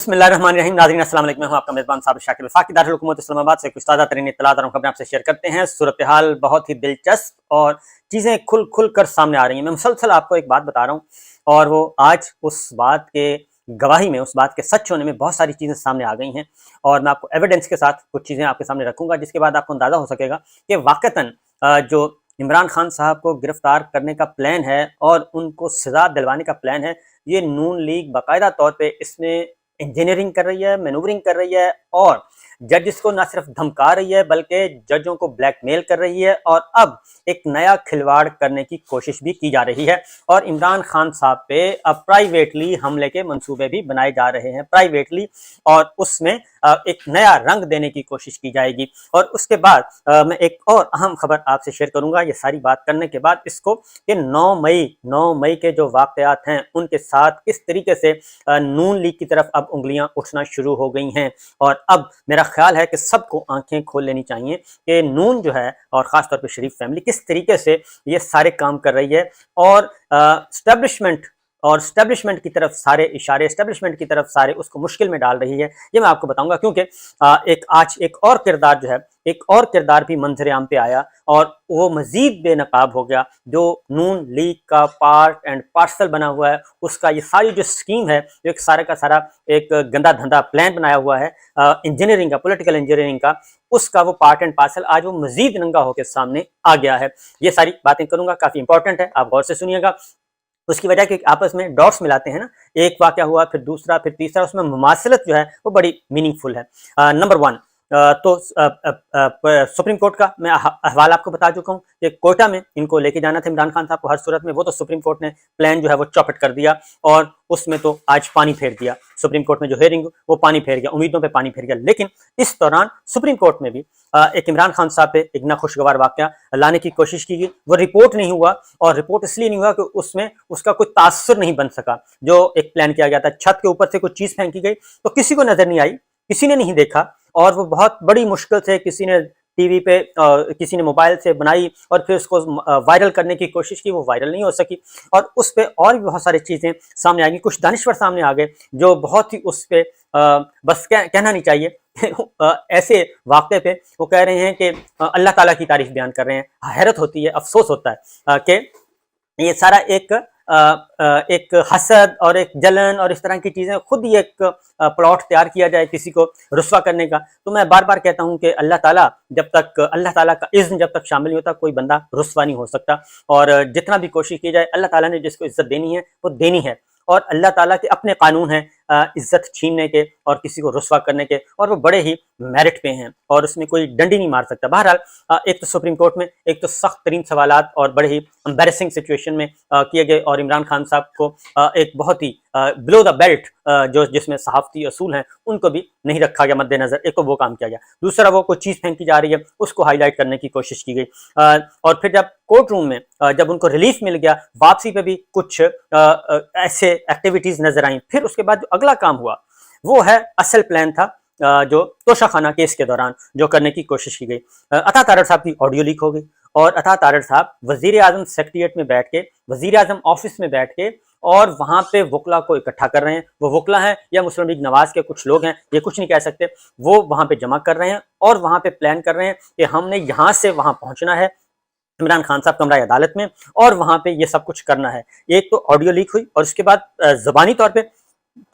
बिस्मिल्लाहिर्रहमानिर्रहीम। नाज़रीन अस्सलाम वालेकुम। मैं हूं आपका मेज़बान साबिर शाकिर वफाकी दारुल हुकूमत इस्लामाबाद से कुछ ताज़ा तरीन इत्तलात और खबरें आपसे शेयर करते हैं। सूरत हाल बहुत ही दिलचस्प और चीज़ें खुल कर सामने आ रही हैं। मैं मुसलसल आपको एक बात बता रहा हूँ और वो आज उस बात के गवाही में, उस बात के सच होने में बहुत सारी चीज़ें सामने आ गई हैं और मैं आपको एविडेंस के साथ कुछ चीज़ें आपके सामने रखूँगा, जिसके बाद आपको अंदाज़ा हो सकेगा कि वाक़तन जो इमरान खान साहब को गिरफ्तार करने का प्लान है और उनको सज़ा दिलवाने का प्लान है, ये नून लीग बाकायदा तौर पे इसमें इंजीनियरिंग कर रही है, मैनूवरिंग कर रही है और जजेस को ना सिर्फ धमका रही है बल्कि जजों को ब्लैकमेल कर रही है और अब एक नया खिलवाड़ करने की कोशिश भी की जा रही है। और इमरान खान साहब पे अब प्राइवेटली हमले के मंसूबे भी बनाए जा रहे हैं, प्राइवेटली, और उसमें एक नया रंग देने की कोशिश की जाएगी। और उसके बाद मैं एक और अहम खबर आपसे शेयर करूंगा। ये सारी बात करने के बाद इसको कि 9 मई के जो वाकयात हैं उनके साथ किस तरीके से नून लीग की तरफ अब उंगलियां उठना शुरू हो गई हैं और अब मेरा ख्याल है कि सबको आंखें खोल लेनी चाहिए कि नून जो है और ख़ासतौर पे शरीफ फैमिली किस तरीके से ये सारे काम कर रही है और स्टैब्लिशमेंट की तरफ सारे इशारे, स्टैब्लिशमेंट की तरफ सारे उसको मुश्किल में डाल रही है। ये मैं आपको बताऊंगा क्योंकि आज एक और किरदार जो है, एक और किरदार भी मंजर आम पे आया और वो मजीद बेनकाब हो गया। जो नून लीग का पार्ट एंड पार्सल बना हुआ है, उसका ये सारी जो स्कीम है, जो एक सारा का सारा एक गंदा धंधा प्लान बनाया हुआ है इंजीनियरिंग का, पॉलिटिकल इंजीनियरिंग का, उसका वो पार्ट एंड पार्सल आज वो मजीद नंगा होकर सामने आ गया है। ये सारी बातें करूंगा, काफी इंपॉर्टेंट है, आप गौर से सुनिएगा। उसकी वजह कि आपस में डॉट्स मिलाते हैं ना, एक वाक़या हुआ फिर दूसरा फिर तीसरा, उसमें मुमासलत जो है वो बड़ी मीनिंगफुल है। नंबर वन, तो सुप्रीम कोर्ट का मैं अहवाल आपको बता चुका हूँ कि कोयटा में इनको लेके जाना था इमरान खान साहब को हर सूरत में। वो तो सुप्रीम कोर्ट ने प्लान जो है वो चौपट कर दिया और उसमें तो आज पानी फेर दिया। सुप्रीम कोर्ट में जो हेयरिंग वो पानी फेर गया, उम्मीदों पे पानी फेर गया। लेकिन इस दौरान सुप्रीम कोर्ट में भी एक इमरान खान साहब पे एक नाखुशगवार वाक़या लाने की कोशिश की गई। वो रिपोर्ट नहीं हुआ और रिपोर्ट इसलिए नहीं हुआ कि उसमें उसका कोई तासुर नहीं बन सका। जो एक प्लान किया गया था, छत के ऊपर से कोई चीज़ फेंकी गई तो किसी को नजर नहीं आई, किसी ने नहीं देखा और वो बहुत बड़ी मुश्किल से किसी ने टीवी पे किसी ने मोबाइल से बनाई और फिर उसको वायरल करने की कोशिश की, वो वायरल नहीं हो सकी और उस पे और भी बहुत सारी चीज़ें सामने आ गई। कुछ दानिश्वर सामने आ गए जो बहुत ही उस पे बस कहना नहीं चाहिए ऐसे वाक़े पे वो कह रहे हैं कि अल्लाह ताला की तारीफ बयान कर रहे हैं। हैरत होती है, अफसोस होता है कि ये सारा एक हसद और एक जलन और इस तरह की चीज़ें, खुद ही एक प्लॉट तैयार किया जाए किसी को रुस्वा करने का। तो मैं बार बार कहता हूं कि अल्लाह ताला का इज़्न जब तक शामिल नहीं होता कोई बंदा रुस्वा नहीं हो सकता। और जितना भी कोशिश की जाए, अल्लाह ताला ने जिसको इज्जत देनी है वो देनी है और अल्लाह ताला के अपने कानून हैं इज्जत छीनने के और किसी को रुस्वा करने के, और वो बड़े ही मेरिट पे हैं और उसमें कोई डंडी नहीं मार सकता। बहरहाल एक तो सुप्रीम कोर्ट में एक तो सख्त तरीन सवालात और बड़े ही एम्बैरेसिंग सिचुएशन में किए गए और इमरान खान साहब को एक बहुत ही बिलो द बेल्ट जो जिसमें सहाफ़ती असूल हैं उनको भी नहीं रखा गया मद्देनजर। एक तो वो काम किया गया, दूसरा वो कोई चीज़ फेंकी जा रही है उसको हाईलाइट करने की कोशिश की गई और फिर जब कोर्ट रूम में जब उनको रिलीफ मिल गया, वापसी पे भी कुछ ऐसे एक्टिविटीज़ नजर आई। फिर उसके बाद जो अगला काम हुआ वो है असल प्लान था जो तोशाखाना केस के दौरान जो करने की कोशिश की गई। अता तारड़ साहब की ऑडियो लीक हो गई और अता तारड़ साहब वजीर आजम सेक्रेटेरिएट में बैठ के, वजीर आजम ऑफिस में बैठ के और वहां पे वकला को इकट्ठा कर रहे हैं। वो वकला हैं या मुस्लिम लीग नवाज के कुछ लोग हैं, ये कुछ नहीं कह सकते। वो वहां पे जमा कर रहे हैं और वहां पे प्लान कर रहे हैं कि हमने यहाँ से वहां पहुंचना है, इमरान खान साहब कमरा अदालत में, और वहां पे ये सब कुछ करना है। एक तो ऑडियो लीक हुई और उसके बाद ज़बानी तौर पे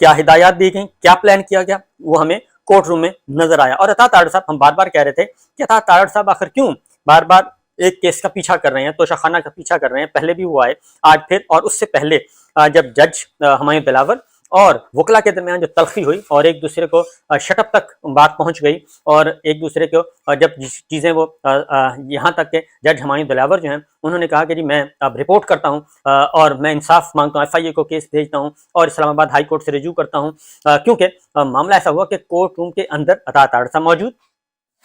क्या हिदायत दी गई, क्या प्लान किया गया, वो हमें कोर्ट रूम में नजर आया। और अता तारड़ साहब, हम बार बार कह रहे थे कि अता तारड़ साहब आखिर क्यों बार बार एक केस का पीछा कर रहे हैं, तोशाखाना का पीछा कर रहे हैं। पहले भी वो आए, आज फिर, और उससे पहले जब जज हुमायूं दिलावर और वकला के दरमियान जो तलखी हुई और एक दूसरे को शटअप तक बात पहुंच गई और एक दूसरे को जब चीज़ें वो यहाँ तक के जज हुमायूं दिलावर जो हैं उन्होंने कहा कि जी मैं अब रिपोर्ट करता हूँ और मैं इंसाफ मांगता हूँ, FIA को केस भेजता हूँ और इस्लामाबाद हाई कोर्ट से रिज्यू करता हूँ, क्योंकि मामला ऐसा हुआ कि कोर्ट रूम के अंदर अता तारड़ साहब मौजूद,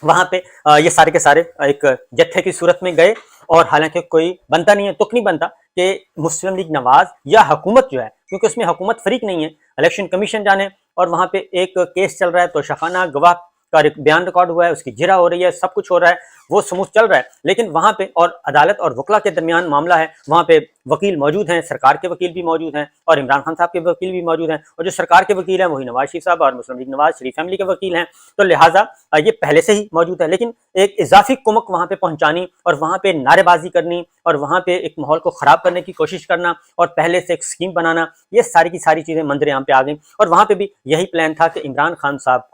वहां पे ये सारे के सारे एक जत्थे की सूरत में गए और हालांकि कोई बनता नहीं है, तुक नहीं बनता कि मुस्लिम लीग नवाज या हुकूमत जो है, क्योंकि उसमें हुकूमत फरीक नहीं है, इलेक्शन कमीशन जाने, और वहां पे एक केस चल रहा है, तोशाखाना गवाह का बयान रिकॉर्ड हुआ है, उसकी जिरा हो रही है, सब कुछ हो रहा है, وہ स्मूथ चल रहा है, लेकिन वहाँ पे और अदालत और वकला के दरमियान मामला है, वहाँ पे वकील मौजूद हैं, सरकार के वकील भी मौजूद हैं और इमरान खान साहब के वकील भी मौजूद हैं, और जो सरकार के वकील हैं वही नवाज शरीफ साहब और मुस्लिम लीग नवाज शरीफ फैमिली के वकील हैं। तो लिहाजा ये पहले से ही मौजूद है, लेकिन एक इजाफी कुमक वहाँ पे पहुँचानी और वहाँ पे नारेबाजी करनी और वहाँ पे एक माहौल को ख़राब करने की कोशिश करना और पहले से एक स्कीम बनाना, ये सारी की सारी चीज़ें मंजर-ए-आम पे आ गई। और वहाँ पे भी यही प्लान था कि इमरान खान साहब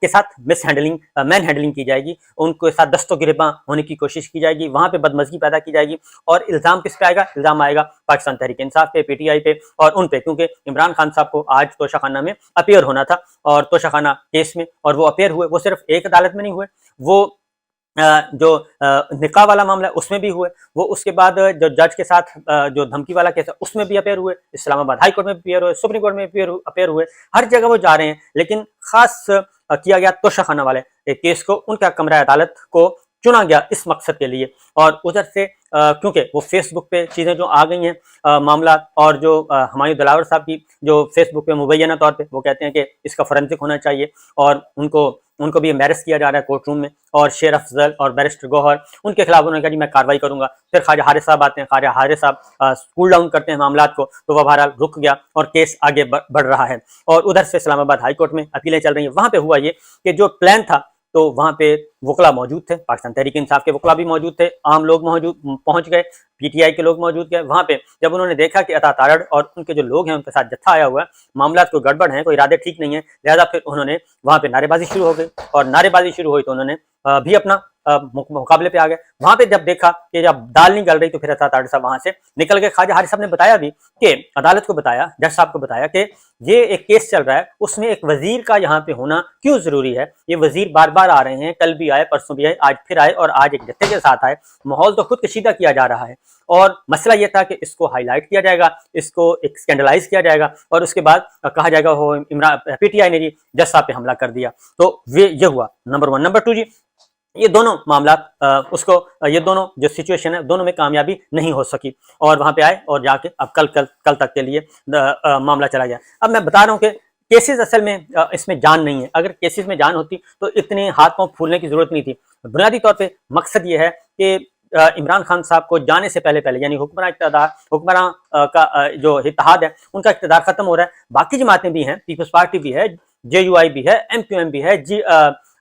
के साथ मैन हैंडलिंग की जाएगी, उनके साथ दस्तों गिरबां होने की कोशिश की जाएगी, वहाँ पे बदमज़गी पैदा की जाएगी। और इल्ज़ाम किस पे आएगा? इल्ज़ाम आएगा पाकिस्तान तहरीक इंसाफ पे, पीटीआई पे और उन पे, क्योंकि इमरान खान साहब को आज तोशाखाना में अपीयर होना था और तोशाखाना केस में, और वो अपीयर हुए। वो सिर्फ एक अदालत में नहीं हुए, वो जो निकाह वाला मामला है उसमें भी हुए, वो उसके बाद जो जज के साथ जो धमकी वाला केस है उसमें भी अपीयर हुए, इस्लामाबाद हाई कोर्ट में भी अपीयर हुए, सुप्रीम कोर्ट में भी अपीयर हुए, हर जगह वो जा रहे हैं। लेकिन खास किया गया तोशाखाना वाले केस को, उनका कमरा अदालत को चुना गया इस मकसद के लिए। और उधर से क्योंकि वो फेसबुक पे चीज़ें जो आ गई हैं मामला, और जो हुमायूं दिलावर साहब की जो फेसबुक पे मुबैना तौर पे वो कहते हैं कि इसका फोरेंसिक होना चाहिए, और उनको भी एम्बेरस किया जा रहा है कोर्ट रूम में, और शेर अफजल और बैरिस्टर गौहर उनके खिलाफ उन्होंने कहा जी मैं कार्रवाई करूंगा। फिर ख्वाजा हारिस साहब आते हैं, ख्वाजा हारिस साहब कूल डाउन करते हैं मामला को, तो वह बहरहाल रुक गया और केस आगे बढ़ रहा है। और उधर से इस्लामाबाद हाई कोर्ट में अपीलें चल रही हैं। वहाँ पे हुआ ये कि जो प्लान था, तो वहाँ पे वकला मौजूद थे, पाकिस्तान तहरीक इंसाफ के वकला भी मौजूद थे, आम लोग पहुंच गए, पीटीआई के लोग मौजूद गए। वहाँ पे जब उन्होंने देखा कि अता तारड़ और उनके जो लोग हैं उनके साथ जत्था आया हुआ है, मामला कोई गड़बड़ है, कोई इरादे ठीक नहीं है, लिहाजा फिर उन्होंने वहाँ पे नारेबाजी शुरू हो गई, और नारेबाजी शुरू हुई तो उन्होंने भी अपना मुकाबले पे आ गए। वहाँ पे जब देखा कि जब दाल नहीं गल रही तो फिर अता तारड़ साहब वहाँ से निकल गए। ख्वाजा हारिस साहब ने बताया भी कि अदालत को बताया, जज साहब को बताया कि ये एक केस चल रहा है, उसमें एक वजीर का यहाँ पे होना क्यों जरूरी है। ये वजीर बार बार आ रहे हैं, कल भी आए, परसों भी आए, आज फिर आए, और आज एक जत्थे के साथ आए। माहौल तो खुद कशीदा किया जा रहा है, और मसला ये था कि इसको हाईलाइट किया जाएगा, इसको एक स्कैंडलाइज किया जाएगा, और उसके बाद कहा जाएगा वो इमरान पीटीआई ने जी जज साहब पे हमला कर दिया। तो ये हुआ नंबर 1। नंबर 2 जी, ये दोनों मामला ये दोनों जो सिचुएशन है दोनों में कामयाबी नहीं हो सकी, और वहां पे आए और जाके अब कल तक के लिए मामला चला गया। अब मैं बता रहा हूँ कि केसेस असल में इसमें जान नहीं है। अगर केसेस में जान होती तो इतने हाथ पांव फूलने की जरूरत नहीं थी। बुनियादी तौर पे मकसद ये है कि इमरान खान साहब को जाने से पहले यानी हुक्मरान का जो इत्तेहाद है उनका इक़्तिदार खत्म हो रहा है। बाकी जमातें भी हैं, पीपल्स पार्टी भी है, JUI भी है, MQM भी है,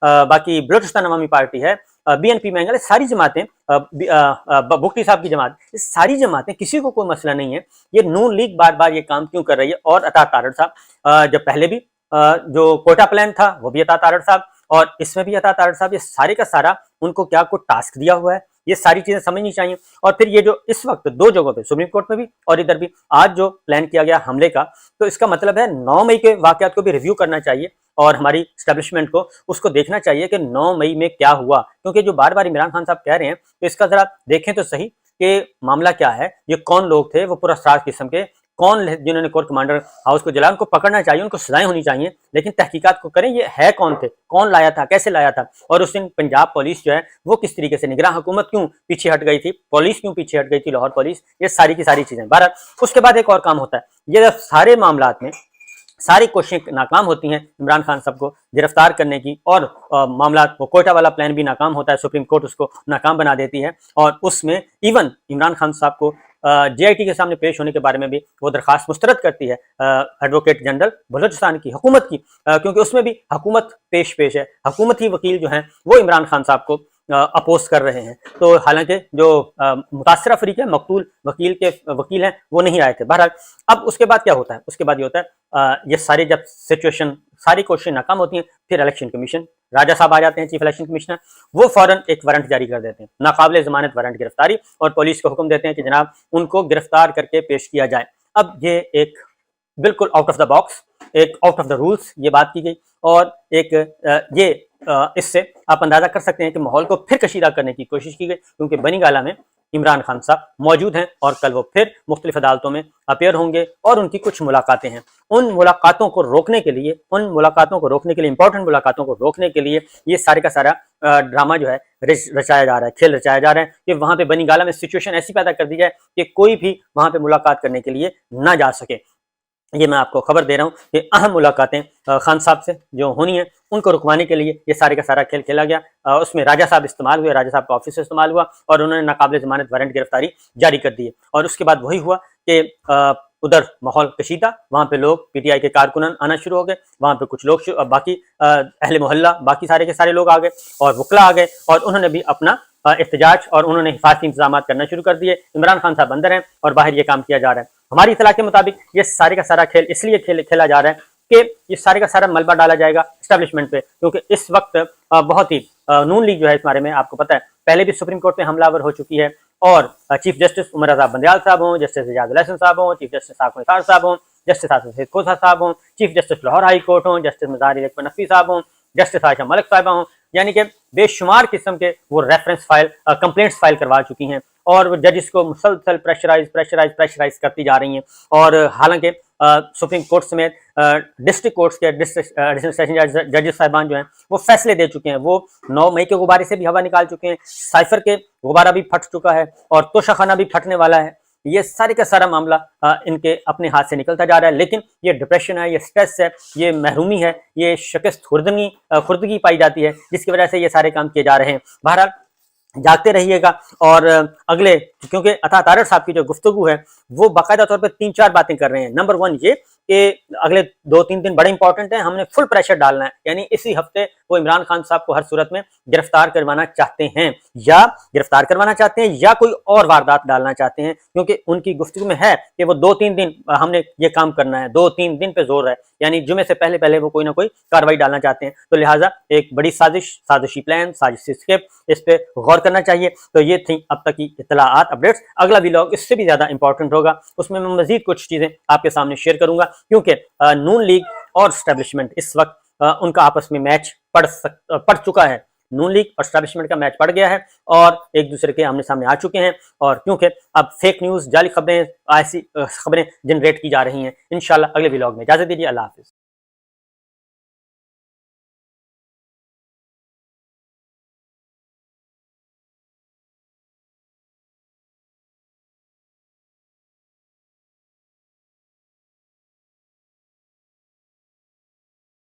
बाकी बलोचिस्तान अवामी पार्टी है, BNP में, सारी जमातें, भुट्टी साहब की जमात, ये सारी जमातें, किसी को कोई मसला नहीं है। ये नून लीग बार बार ये काम क्यों कर रही है? और अता तारड़ साहब जब पहले भी जो कोटा प्लान था वो भी अता तारड़ साहब, और इसमें भी अता तारड़ साहब, ये सारे का सारा उनको क्या कोई टास्क दिया हुआ है, ये सारी चीजें समझनी चाहिए। और फिर ये जो इस वक्त 2 जगहों पे, सुप्रीम कोर्ट में भी और इधर भी, आज जो प्लान किया गया हमले का, तो इसका मतलब है 9 मई के वाकयात को भी रिव्यू करना चाहिए, और हमारी एस्टेब्लिशमेंट को उसको देखना चाहिए कि 9 मई में क्या हुआ। क्योंकि जो बार बार इमरान खान साहब कह रहे हैं, तो इसका जरा देखें तो सही कि मामला क्या है, ये कौन लोग थे, वो पूरा सात किस्म के कौन जिन्होंने कोर कमांडर हाउस को जलाया, उनको पकड़ना चाहिए, उनको सजाएं होनी चाहिए, लेकिन तहकीकात को करें, ये है कौन थे, कौन लाया था, कैसे लाया था, और उस दिन पंजाब पुलिस जो है वो किस तरीके से, निगरान हुकूमत क्यों पीछे हट गई थी, पुलिस क्यों पीछे हट गई थी, लाहौर पुलिस, ये सारी की सारी चीजें। बहरहाल उसके बाद एक और काम होता है, ये सारे मामलात में सारी कोशिशें नाकाम होती हैं इमरान खान साहब को गिरफ्तार करने की, और मामला वो कोटा वाला प्लान भी नाकाम होता है, सुप्रीम कोर्ट उसको नाकाम बना देती है, और उसमें इवन इमरान खान साहब को JIT के सामने पेश होने के बारे में भी वो दरखास्त मुस्तरद करती है एडवोकेट जनरल बलोचिस्तान की हुकूमत की, क्योंकि उसमें भी हुकूमत पेश है, हुकूमती वकील जो हैं वो इमरान खान साहब को अपोज कर रहे हैं। तो हालांकि जो मुतासरा फरीक है, मकतूल वकील हैं, वो नहीं आए थे। बहरहाल अब उसके बाद क्या होता है? उसके बाद ये होता है ये सारी जब सिचुएशन, सारी कोशिशें नाकाम होती हैं, फिर इलेक्शन कमीशन, राजा साहब आ जाते हैं, चीफ इलेक्शन कमिश्नर, वो फौरन एक वारंट जारी कर देते हैं, नाकाबिले जमानत वारंट गिरफ्तारी, और पुलिस को हुक्म देते हैं कि जनाब उनको गिरफ्तार करके पेश किया जाए। अब ये एक बिल्कुल आउट ऑफ द बॉक्स, एक आउट ऑफ द रूल्स ये बात की गई, और एक इससे आप अंदाजा कर सकते हैं कि माहौल को फिर कशीदा करने की कोशिश की गई, क्योंकि बनी गाला में इमरान खान साहब मौजूद हैं, और कल वो फिर मुख्तलिफ अदालतों में अपीयर होंगे, और उनकी कुछ मुलाकातें हैं। उन मुलाकातों को रोकने के लिए, इंपॉर्टेंट मुलाकातों को रोकने के लिए ये सारे का सारा ड्रामा जो है रचाया जा रहा है, खेल रचाया जा रहा है, कि वहां पे बनी गाला में सिचुएशन ऐसी पैदा कर दी जाए कि कोई भी वहां पे मुलाकात करने के लिए ना जा सके। یہ میں آپ کو خبر دے رہا ہوں کہ اہم ملاقاتیں خان صاحب سے جو ہونی ہیں ان کو رکوانے کے لیے یہ سارے کا سارا کھیل کھیلا گیا. اس میں راجہ صاحب استعمال ہوئے, راجہ صاحب کا آفس استعمال ہوا اور انہوں نے ناقابل ضمانت وارنٹ گرفتاری جاری کر دی. اور اس کے بعد وہی ہوا کہ ادھر ماحول کشیدہ, وہاں پہ لوگ پی ٹی آئی کے کارکنان آنا شروع ہو گئے, وہاں پہ کچھ لوگ باقی اہل محلہ باقی سارے کے سارے لوگ آ گئے اور وکلا آ گئے اور انہوں نے بھی اپنا احتجاج اور انہوں نے حفاظتی انتظامات کرنا شروع کر دیے. عمران خان صاحب اندر ہیں اور باہر یہ کام کیا جا رہا ہے. ہماری اطلاع کے مطابق یہ سارے کا سارا کھیل اس لیے کھیلا جا رہا ہے کہ یہ سارے کا سارا ملبہ ڈالا جائے گا اسٹیبلشمنٹ پہ, کیونکہ اس وقت بہت ہی نون لیگ جو ہے اس بارے میں آپ کو پتہ ہے پہلے بھی سپریم کورٹ میں حملہ آور ہو چکی ہے, اور چیف جسٹس عمر رضا بندیال صاحب ہوں, جسٹس اعجاز الحسن صاحب ہوں, چیف جسٹس عاصم نثار صاحب ہوں, جسٹس آصف سید کوسہ صاحب ہوں, chief justice Lahore high court ہوں, جسٹس مظاہر اکبر نقوی صاحب ہوں, جسٹس عائشہ ملک صاحبہ ہوں, یعنی کہ بے شمار قسم کے وہ ریفرنس فائل کمپلینٹس فائل کروا چکی ہیں اور وہ ججز کو مسلسل پریشرائز کرتی جا رہی ہیں. اور حالانکہ سپریم کورٹ سمیت ڈسٹرکٹ کورٹس کے ایڈیشنل سیشن ججز صاحبان جو ہیں وہ فیصلے دے چکے ہیں, وہ 9 مئی کے غبارے سے بھی ہوا نکال چکے ہیں, سائفر کے غبارہ بھی پھٹ چکا ہے اور توشہ خانہ بھی پھٹنے والا ہے. یہ سارے کا سارا معاملہ ان کے اپنے ہاتھ سے نکلتا جا رہا ہے, لیکن یہ ڈپریشن ہے, یہ سٹریس ہے, یہ محرومی ہے, یہ شکست خوردگی پائی جاتی ہے جس کی وجہ سے یہ سارے کام کیے جا رہے ہیں. بہرحال جاگتے رہیے گا. اور اگلے کیونکہ عطا طارڑ صاحب کی جو گفتگو ہے وہ باقاعدہ طور پہ 3-4 باتیں کر رہے ہیں. نمبر 1 یہ کہ اگلے 2-3 دن بڑے امپورٹنٹ ہیں, ہم نے فل پریشر ڈالنا ہے, یعنی اسی ہفتے وہ عمران خان صاحب کو ہر صورت میں گرفتار کروانا چاہتے ہیں یا کوئی اور واردات ڈالنا چاہتے ہیں, کیونکہ ان کی گفتگو میں ہے کہ وہ 2-3 دن ہم نے یہ کام کرنا ہے, 2-3 دن پہ زور ہے, یعنی جمعے سے پہلے وہ کوئی نہ کوئی کاروائی ڈالنا چاہتے ہیں. تو لہٰذا ایک بڑی سازشی پلان, سازشی اسکرپٹ, اس پہ غور کرنا چاہیے. تو یہ تھی اب تک کی اطلاعات, اپڈیٹس. اگلا ویلاگ اس سے بھی زیادہ امپورٹنٹ ہوگا, اس میں مزید کچھ چیزیں آپ کے سامنے شیئر کروں گا, کیونکہ نون لیگ اور اسٹیبلشمنٹ اس وقت ان کا آپس میں میچ پڑ چکا ہے. نون لیگ اور اسٹیبلشمنٹ کا میچ پڑ گیا ہے اور ایک دوسرے کے آمنے سامنے آ چکے ہیں, اور کیونکہ اب فیک نیوز, جعلی خبریں, ایسی خبریں جنریٹ کی جا رہی ہیں. انشاءاللہ اگلے ویلاگ میں اجازت دیجیے. اللہ حافظ.